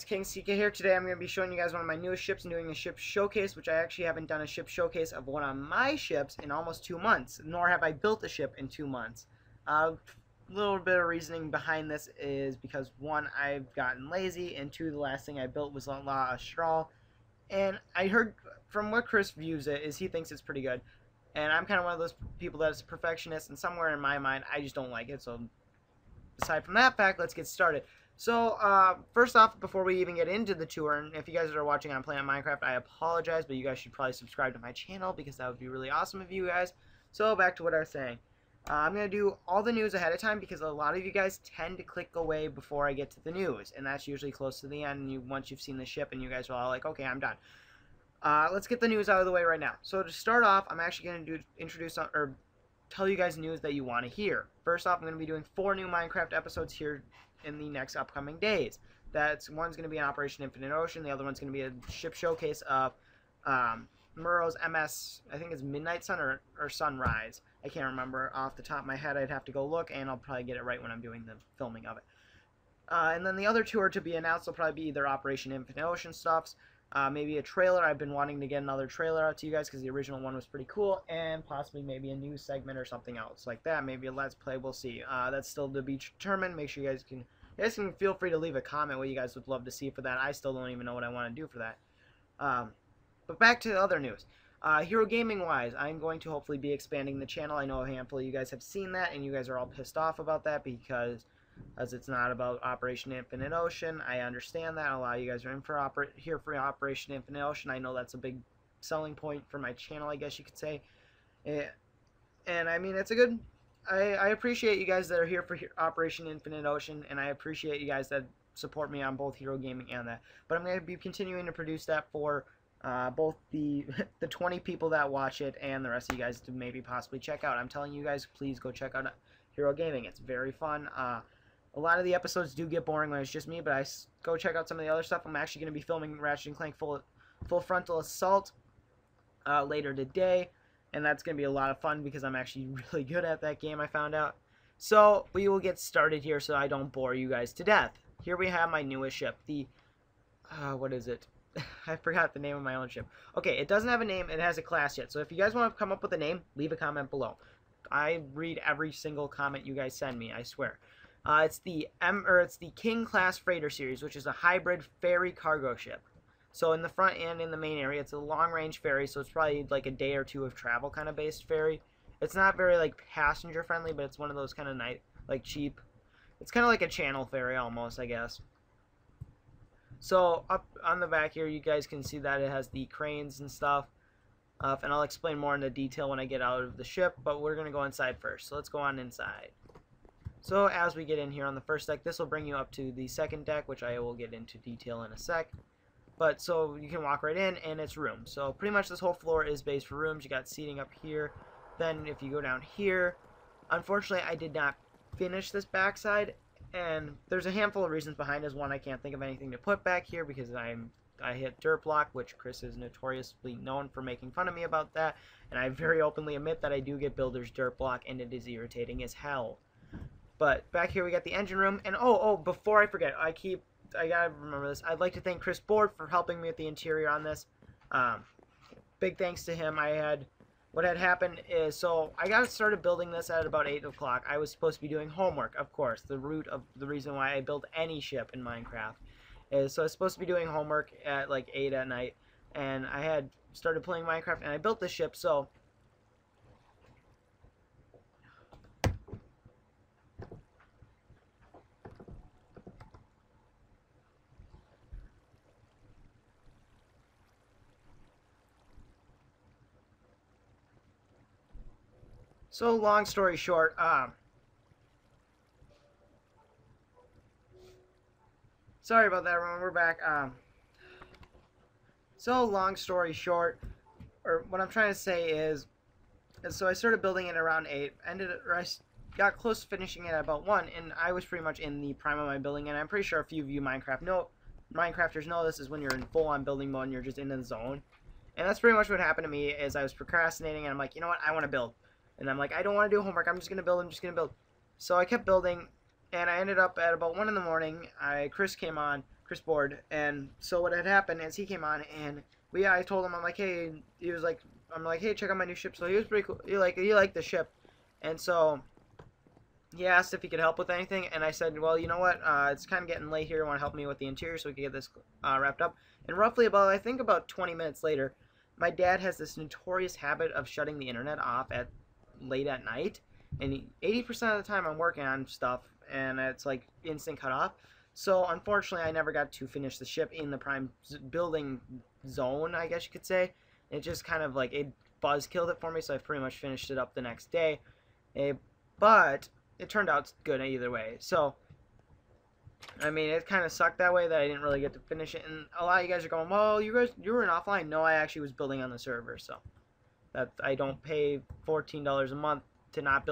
it's Kingck here. Today I'm going to be showing you guys one of my newest ships and doing a ship showcase, which I actually haven't done a ship showcase of one of my ships in almost 2 months, nor have I built a ship in 2 months. A little bit of reasoning behind this is because, one, I've gotten lazy, and two, the last thing I built was a lot of straw. And I heard from what Chris views it is he thinks it's pretty good. And I'm kind of one of those people that's a perfectionist, and somewhere in my mind I just don't like it. So aside from that fact, let's get started. So, first off, before we even get into the tour, and if you guys are watching on Playing Minecraft, I apologize, but you guys should probably subscribe to my channel because that would be really awesome of you guys. So, back to what I was saying. I'm going to do all the news ahead of time because a lot of you guys tend to click away before I get to the news, and that's usually close to the end, and once you've seen the ship, and you guys are all like, okay, I'm done. Let's get the news out of the way right now. So, to start off, I'm actually going to tell you guys news that you want to hear. First off, I'm going to be doing 4 new Minecraft episodes here in the next upcoming days. One's going to be an Operation Infinite Ocean, the other one's going to be a ship showcase of Murrow's MS, I think it's Midnight Sun or Sunrise. I can't remember off the top of my head. I'd have to go look, and I'll probably get it right when I'm doing the filming of it. And then the other two are to be announced. Will probably be either Operation Infinite Ocean stuffs, maybe a trailer. I've been wanting to get another trailer out to you guys because the original one was pretty cool, and possibly maybe a news segment or something else like that. Maybe a Let's Play. We'll see. That's still to be determined. Make sure you guys can feel free to leave a comment what you guys would love to see for that. I still don't even know what I want to do for that. But back to the other news. Hero Gaming wise, I'm going to hopefully be expanding the channel. I know a handful of you guys have seen that, and you guys are all pissed off about that because as it's not about Operation Infinite Ocean. I understand that. A lot of you guys are here for Operation Infinite Ocean. I know that's a big selling point for my channel, I guess you could say. And I mean, it's a good... I appreciate you guys that are here for Operation Infinite Ocean, and I appreciate you guys that support me on both Hero Gaming and that. But I'm going to be continuing to produce that for both the 20 people that watch it and the rest of you guys to maybe possibly check out. I'm telling you guys, please go check out Hero Gaming. It's very fun. A lot of the episodes do get boring when it's just me, but go check out some of the other stuff. I'm actually going to be filming Ratchet & Clank Full Frontal Assault later today, and that's going to be a lot of fun because I'm actually really good at that game, I found out. So we will get started here so I don't bore you guys to death. Here we have my newest ship, the... what is it? I forgot the name of my own ship. Okay, it doesn't have a name. It has a class yet. So if you guys want to come up with a name, leave a comment below. I read every single comment you guys send me, I swear. It's the King class freighter series, which is a hybrid ferry cargo ship. So in the front and in the main area, it's a long-range ferry, so it's probably like a day or two of travel kind of based ferry. It's not very like passenger friendly, but it's one of those kind of like cheap. It's kind of like a channel ferry almost, I guess. So up on the back here, you guys can see that it has the cranes and stuff. And I'll explain more into detail when I get out of the ship, but we're going to go inside first. So let's go on inside. So as we get in here on the first deck, this will bring you up to the second deck, which I will get into detail in a sec. But so you can walk right in, and it's rooms. So pretty much this whole floor is based for rooms. You got seating up here. Then if you go down here, unfortunately I did not finish this backside. And there's a handful of reasons behind this. One, I can't think of anything to put back here because I hit dirt block, which Chris is notoriously known for making fun of me about that. And I very openly admit that I do get builder's dirt block, and it is irritating as hell. But back here we got the engine room. And oh, before I forget, I gotta remember this. I'd like to thank Chris Board for helping me with the interior on this. Big thanks to him. What had happened is, so I got started building this at about 8 o'clock. I was supposed to be doing homework, of course. The root of the reason why I build any ship in Minecraft is, so I was supposed to be doing homework at like 8 at night, and I had started playing Minecraft, and I built this ship, so... So, long story short, sorry about that, everyone, we're back. So, long story short, or what I'm trying to say is so I started building it around 8, I got close to finishing it at about 1, and I was pretty much in the prime of my building, and I'm pretty sure a few of you Minecrafters know this is when you're in full-on building mode and you're just in the zone. And that's pretty much what happened to me, is I was procrastinating, and I'm like, you know what, I want to build. And I'm like, I don't want to do homework, I'm just going to build, So I kept building, and I ended up at about 1 in the morning. Chris came on. board. And so what had happened is he came on, and I told him, I'm like, hey, I'm like, hey, check out my new ship. So he was pretty cool. He liked the ship, and so he asked if he could help with anything, and I said, well, you know what, it's kind of getting late here. You want to help me with the interior so we can get this wrapped up? And roughly I think about 20 minutes later, my dad has this notorious habit of shutting the internet off late at night, and 80% of the time I'm working on stuff, and it's like instant cut off. So unfortunately, I never got to finish the ship in the prime building zone, I guess you could say. It just kind of like, it buzz killed it for me, so I pretty much finished it up the next day. But it turned out good either way. So, I mean, it kind of sucked that way that I didn't really get to finish it. And a lot of you guys are going, well, you were in offline. No, I actually was building on the server. So, that I don't pay $14 a month to not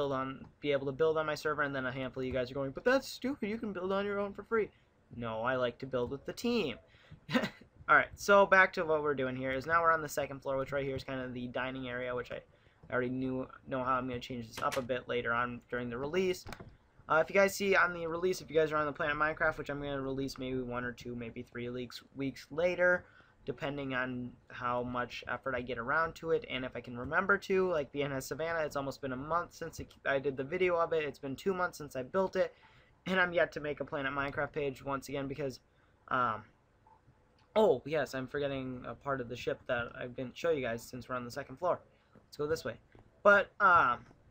be able to build on my server. And then a handful of you guys are going, but that's stupid. You can build on your own for free. No, I like to build with the team. Alright, so back to what we're doing here is now we're on the second floor, which right here is kind of the dining area, which I already know how I'm going to change this up a bit later on during the release. If you guys see on the release, if you guys are on the Planet Minecraft, which I'm going to release maybe 1 or 2, maybe 3 weeks later, depending on how much effort I get around to it, and if I can remember to, like the NS Savannah, it's almost been a month since I did the video of it. It's been 2 months since I built it, and I'm yet to make a Planet Minecraft page once again because, oh, yes, I'm forgetting a part of the ship that I didn't show you guys since we're on the second floor. Let's go this way. But,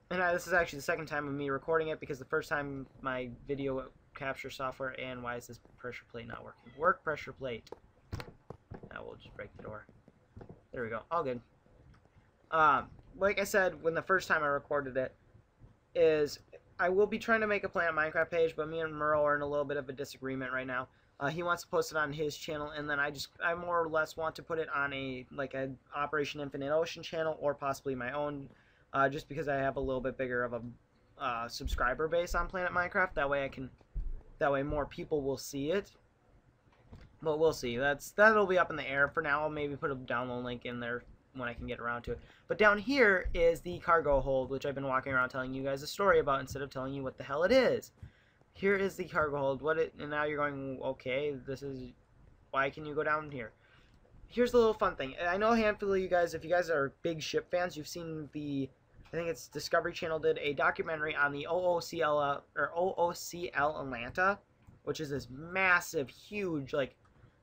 this is actually the second time of me recording it because the first time my video capture software, and why is this pressure plate not working? Work pressure plate. Now we'll just break the door. There we go. All good. Like I said, when the first time I recorded it, I will be trying to make a Planet Minecraft page, but me and Murrow are in a little bit of a disagreement right now. He wants to post it on his channel, and then I more or less want to put it on a Operation Infinite Ocean channel, or possibly my own, just because I have a little bit bigger of a subscriber base on Planet Minecraft. That way more people will see it. But we'll see. That'll be up in the air for now. I'll maybe put a download link in there when I can get around to it. But down here is the cargo hold, which I've been walking around telling you guys a story about instead of telling you what the hell it is. Here is the cargo hold. And now you're going, okay, why can you go down here? Here's the little fun thing. I know a handful of you guys, if you guys are big ship fans, you've seen I think it's Discovery Channel did a documentary on the OOCL Atlanta, which is this massive, huge, like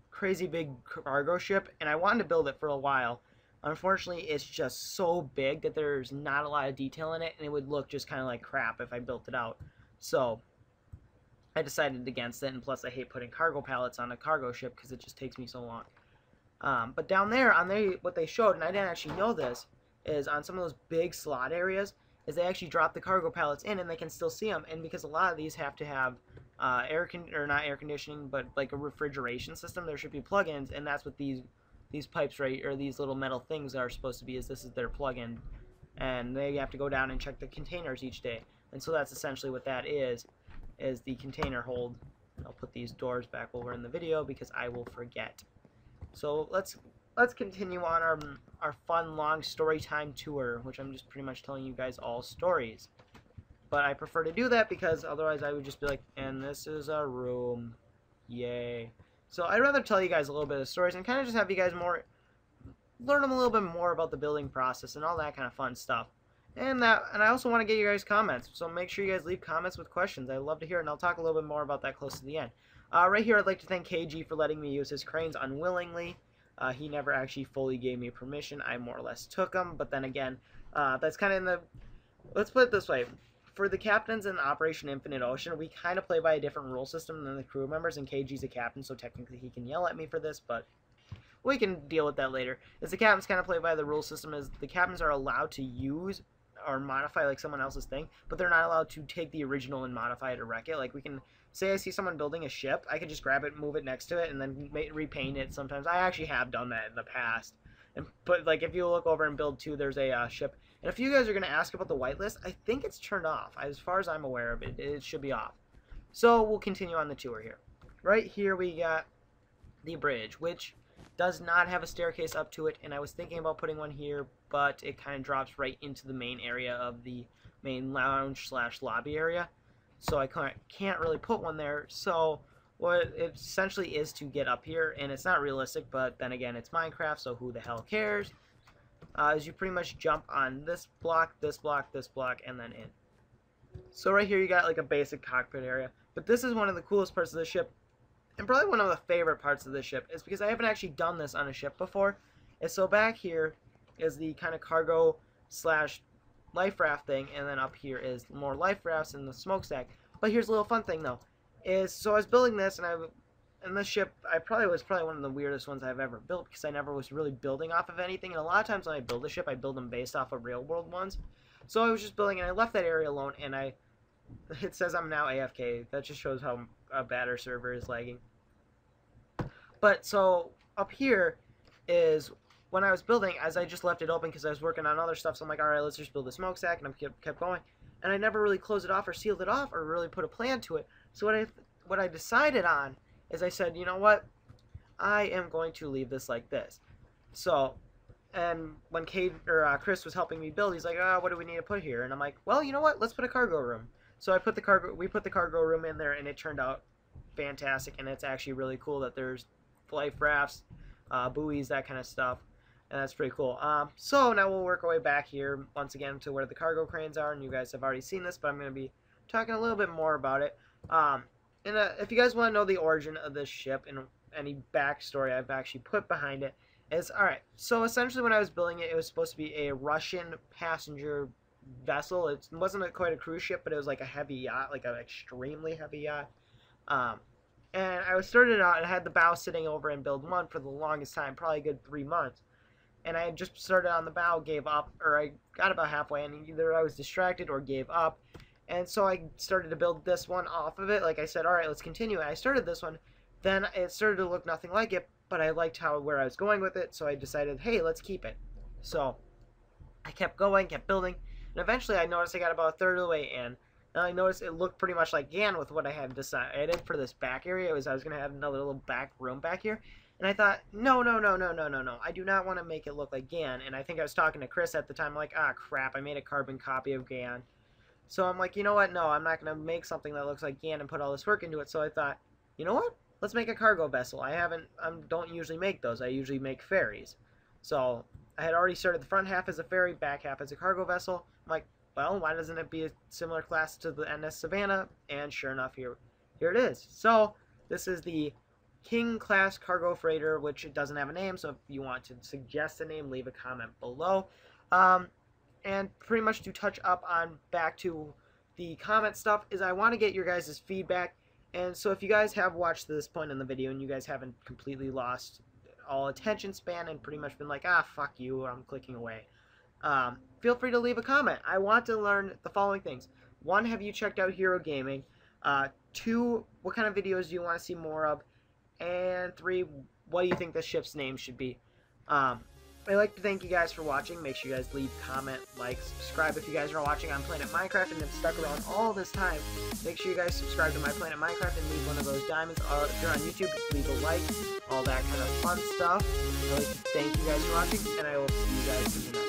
crazy big cargo ship, and I wanted to build it for a while. Unfortunately, it's just so big that there's not a lot of detail in it, and it would look just kind of like crap if I built it out. So I decided against it, and plus I hate putting cargo pallets on a cargo ship because it just takes me so long. But down there, what they showed, and I didn't actually know this, is on some of those big slot areas, is they actually drop the cargo pallets in, and they can still see them. And because a lot of these have to have not air conditioning, but like a refrigeration system, there should be plugins, and that's what these pipes these little metal things are supposed to be. This is their plug-in, and they have to go down and check the containers each day. And so that's essentially what that is the container hold. I'll put these doors back over in the video because I will forget. So let's continue on our fun long story time tour, which I'm just pretty much telling you guys all stories. But I prefer to do that because otherwise I would just be like, and this is a room, yay. So I'd rather tell you guys a little bit of stories and kind of just have you guys learn them a little bit more about the building process and all that kind of fun stuff. And I also want to get you guys comments, so make sure you guys leave comments with questions. I'd love to hear it, and I'll talk a little bit more about that close to the end. Right here, I'd like to thank KG for letting me use his cranes unwillingly. He never actually fully gave me permission. I more or less took them, but then again, that's kind of in the... Let's put it this way. For the captains in Operation Infinite Ocean, we kind of play by a different rule system than the crew members, and KG's a captain, so technically he can yell at me for this, but we can deal with that later. As the captains kind of play by the rule system, is the captains are allowed to use or modify like someone else's thing, but they're not allowed to take the original and modify it or wreck it. Like we can say I see someone building a ship, I can just grab it, move it next to it, and then repaint it. Sometimes I actually have done that in the past. But like if you look over and build 2, there's a ship. And if you guys are going to ask about the whitelist, I think it's turned off. As far as I'm aware of it, it should be off. So we'll continue on the tour here. Right here we got the bridge, which does not have a staircase up to it, and I was thinking about putting one here, but it kind of drops right into the main area of the main lounge / lobby area, so I can't really put one there. So what it essentially is to get up here, and it's not realistic, but then again, it's Minecraft, so who the hell cares? Is you pretty much jump on this block, this block, this block, and then in. So right here you got like a basic cockpit area, but this is one of the coolest parts of the ship, and probably one of the favorite parts of the ship, is because I haven't actually done this on a ship before. And so back here is the kind of cargo slash life raft thing, and then up here is more life rafts and the smokestack. But here's a little fun thing though, is so I was building this, and this ship was probably one of the weirdest ones I've ever built, because I never was really building off of anything, and a lot of times when I build a ship, I build them based off of real world ones. So I was just building, and I left that area alone, and it says I'm now AFK. That just shows how bad our server is lagging. But so up here is when I was building, as I just left it open because I was working on other stuff, so I'm like, alright, let's just build a smokestack, and I kept going. And I never really closed it off or sealed it off or really put a plan to it. So what I decided on is I said, you know what, I am going to leave this like this. So, and when Chris was helping me build, he's like, oh, what do we need to put here? And I'm like, well, you know what, let's put a cargo room. So we put the cargo room in there, and it turned out fantastic, and it's actually really cool that there's life rafts, buoys, that kind of stuff, and that's pretty cool. So now we'll work our way back here once again to where the cargo cranes are, and you guys have already seen this, but I'm going to be talking a little bit more about it. If you guys want to know the origin of this ship and any backstory I've actually put behind it, is alright. So essentially, when I was building it, it was supposed to be a Russian passenger vessel. It wasn't quite a cruise ship, but it was like a heavy yacht, like an extremely heavy yacht. And I started out and I had the bow sitting over in build 1 for the longest time, probably a good 3 months. And I had just started on the bow, gave up, or I got about halfway, and either I was distracted or gave up. And so I started to build this one off of it. Like I said, alright, let's continue. And I started this one. Then it started to look nothing like it, but I liked where I was going with it, so I decided, hey, let's keep it. So I kept going, kept building, and eventually I noticed I got about a third of the way in. And I noticed it looked pretty much like GAN with what I had decided for this back area. I was going to have another little back room back here. And I thought, no. I do not want to make it look like GAN. And I think I was talking to Chris at the time, like, ah, crap, I made a carbon copy of GAN. So I'm like, you know what? No, I'm not going to make something that looks like GAN and put all this work into it. So I thought, you know what? Let's make a cargo vessel. I don't usually make those. I usually make ferries. So I had already started the front half as a ferry, back half as a cargo vessel. I'm like, well, why doesn't it be a similar class to the NS Savannah? And sure enough, here it is. So this is the King class cargo freighter, which it doesn't have a name. So if you want to suggest a name, leave a comment below. And pretty much to touch up on back to the comment stuff is I want to get your guys' feedback. And so if you guys have watched to this point in the video and you guys haven't completely lost all attention span and pretty much been like, ah, fuck you, I'm clicking away, feel free to leave a comment. I want to learn the following things. 1, have you checked out Hero Gaming? 2, what kind of videos do you want to see more of? And 3, what do you think the ship's name should be? I'd like to thank you guys for watching. Make sure you guys leave, comment, like, subscribe if you guys are watching on Planet Minecraft and have stuck around all this time. Make sure you guys subscribe to my Planet Minecraft and leave one of those diamonds. If you're on YouTube, leave a like, all that kind of fun stuff. I'd like to thank you guys for watching, and I will see you guys in the next